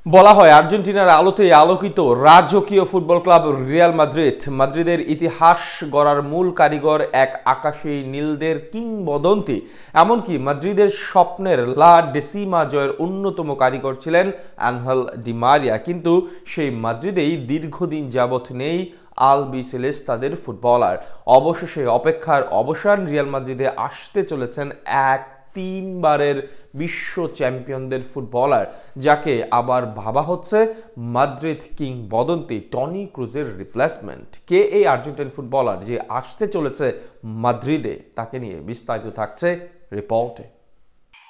বলা হয় আর্জেন্টিনার আলোতে আলোকিত রাজকীয় ফুটবল ক্লাব রিয়াল মাদ্রিদ মাদ্রিদের ইতিহাস গড়ার মূল কারিগর এক আকাশী নীলদের কিংবদন্তি। এমনকি মাদ্রিদের স্বপ্নের লা ডেসিমা জয়ের অন্যতম কারিগর ছিলেন আনহেল ডি মারিয়া। কিন্তু সেই মাদ্রিদেই দীর্ঘদিন যাবৎ নেই আলবিসেলেস্তাদের ফুটবলার। অবশেষে অপেক্ষার অবসান, রিয়াল মাদ্রিদে আসতে চলেছেন এক তিনবারের বিশ্ব চ্যাম্পিয়নদের ফুটবলার, যাকে আবার ভাবা হচ্ছে মাদ্রিদ কিংবদন্তি টনি ক্রুজের রিপ্লেসমেন্ট। কে এই আর্জেন্টাইন ফুটবলার যে আসতে চলেছে মাদ্রিদে, তাকে নিয়ে বিস্তারিত থাকছে রিপোর্টে।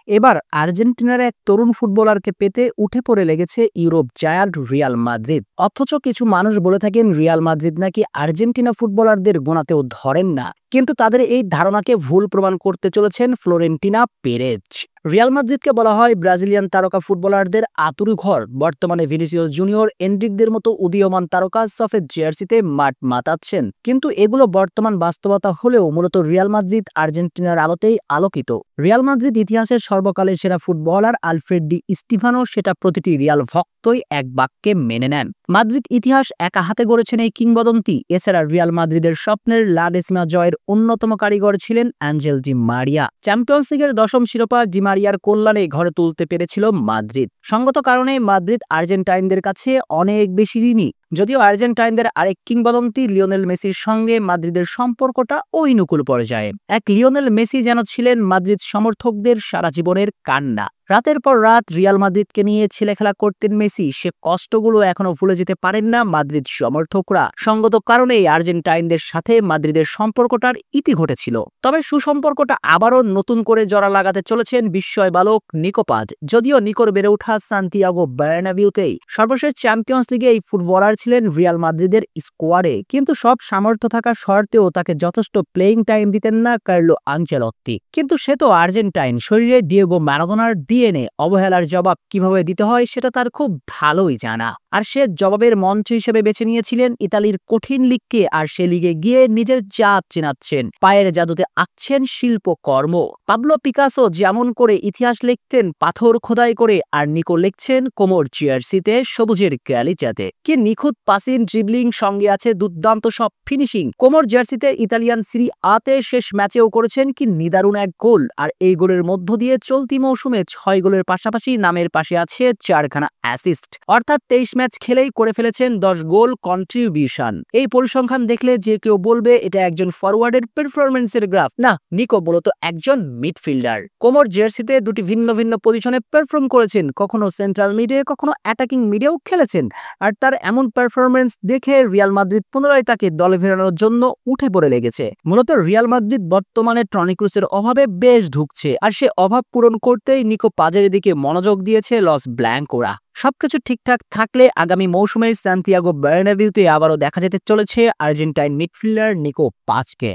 এবার আর্জেন্টিনার এক তরুণ ফুটবলারকে পেতে উঠে পড়ে লেগেছে ইউরোপ জায়ান্ট রিয়াল মাদ্রিদ। অথচ কিছু মানুষ বলে থাকেন রিয়াল মাদ্রিদ নাকি আর্জেন্টিনা ফুটবলারদের গোনাতেও ধরেন না, কিন্তু তাদের এই ধারণাকে ভুল প্রমাণ করতে চলেছেন ফ্লোরেন্টিনা পেরেজ। রিয়াল মাদ্রিদকে বলা হয় ব্রাজিলিয়ান তারকা ফুটবলারদের আতুড়ি ঘর। বর্তমানে ভিনিসিয়াস জুনিয়র, এনরিকদের মতো উদীয়মান তারকা সফেদ জার্সিতে মাঠ মাতাচ্ছেন, কিন্তু এগুলো বর্তমান বাস্তবতা হলেও মূলত রিয়াল মাদ্রিদ আর্জেন্টিনার আলোতেই আলোকিত। রিয়াল মাদ্রিদ ইতিহাসের সর্বকালের সেরা ফুটবলার আলফ্রেড ডি স্টিফানো সেটা প্রতিটি রিয়াল ভক্তই এক বাক্যে মেনে নেন। মাদ্রিদ ইতিহাস একা হাতে গড়েছেন এই কিংবদন্তি। এছাড়া রিয়াল মাদ্রিদের স্বপ্নের লা ডেসিমা জয়ের অন্যতম কারিগর ছিলেন আনহেল ডি মারিয়া। চ্যাম্পিয়ন্স লিগের 10ম শিরোপা ডি মারিয়ার কল্যাণে ঘরে তুলতে পেরেছিল মাদ্রিদ। সঙ্গত কারণে মাদ্রিদ আর্জেন্টাইনদের কাছে অনেক বেশি ঋণী। যদিও আর্জেন্টাইনদের আরেক কিংবদন্তি লিওনেল মেসির সঙ্গে মাদ্রিদের সম্পর্কটা অনুকূল পর্যায়ে। এক লিওনেল মেসি যেন ছিলেন মাদ্রিদ সমর্থকদের সারা জীবনের কান্না। রাতের পর রাত রিয়াল মাদ্রিদকে নিয়ে ছেলেখেলা করতেন মেসি। সে কষ্টগুলো এখনো ভুলে যেতে পারেন না মাদ্রিদ সমর্থকরা। সঙ্গত কারণেই আর্জেন্টাইনদের সাথে মাদ্রিদের সম্পর্কটার ইতি ঘটেছিল। তবে সুসম্পর্কটা আবারও নতুন করে জোড়া লাগাতে চলেছেন বিস্ময় বালক নিকো পাজ। যদিও নিকোর বেড়ে ওঠা সান্তিয়াগো বার্নাবিউতেই। সর্বশেষ চ্যাম্পিয়ন্স লিগে এই ফুটবলার ছিলেন রিয়াল মাদ্রিদের স্কোয়াডে, কিন্তু সব সামর্থ্য থাকা সত্ত্বেও তাকে যথেষ্ট প্লেইং টাইম দিতেন না কার্লো আনচেলত্তি। কিন্তু সে তো আর্জেন্টাইন, শরীরে ডিয়েগো ম্যারাডোনার ডিএনএ। অবহেলার জবাব কিভাবে দিতে হয় সেটা তার খুব ভালোই জানা। আর সে জবাবের মঞ্চ হিসেবে বেছে নিয়েছিলেন ইতালির কঠিন লিগকে। আর সে লিগে গিয়ে নিজের জাত চেনাচ্ছেন, পায়ের জাদুতে আঁকছেন শিল্পকর্ম। পাবলো পিকাসো যেমন করে ইতিহাস লিখতেন পাথর খোদাই করে, আর নিকো লিখছেন কোমর জার্সিতে সবুজের গ্যালিচাতে। কি নিখুঁত পাসিং, ড্রিবলিং, সঙ্গে আছে দুর্দান্ত সব ফিনিশিং। কোমর জার্সিতে ইতালিয়ান সিরি আতে শেষ ম্যাচেও করেছেন কি নিদারুণ এক গোল। আর এই গোলের মধ্য দিয়ে চলতি মৌসুমে 6 গোলের পাশাপাশি নামের পাশে আছে 4খানা অ্যাসিস্ট। অর্থাৎ 23 ম্যাচ খেলেই করে ফেলেছেন 10 গোল কন্ট্রিবিউশন। এই পরিসংখ্যান দেখলে যে কেউ বলবে এটা একজন ফরওয়ার্ডের পারফরম্যান্সের গ্রাফ। না, নিকো মূলত একজন মিডফিল্ডার। কোমর জার্সিতে দুটি ভিন্ন ভিন্ন পজিশনে পারফর্ম করেছেন, কখনো সেন্ট্রাল মিডে, কখনো অ্যাটাকিং মিডেও খেলেছেন। আর তার এমন পারফরম্যান্স দেখে রিয়াল মাদ্রিদ পুনরায় তাকে দলে ফেরানোর জন্য উঠে পড়ে লেগেছে। মূলত রিয়াল মাদ্রিদ বর্তমানে টনি ক্রুজের অভাবে বেশ ধুঁকছে, আর সে অভাব পূরণ করতেই নিকো পাজের দিকে মনোযোগ দিয়েছে লস ব্ল্যাঙ্কোরা। সবকিছু ঠিকঠাক থাকলে আগামী মৌসুমে সান্তিয়াগো বার্নাবিউতে আবারও দেখা যেতে চলেছে আর্জেন্টাইন মিডফিল্ডার নিকো পাজকে।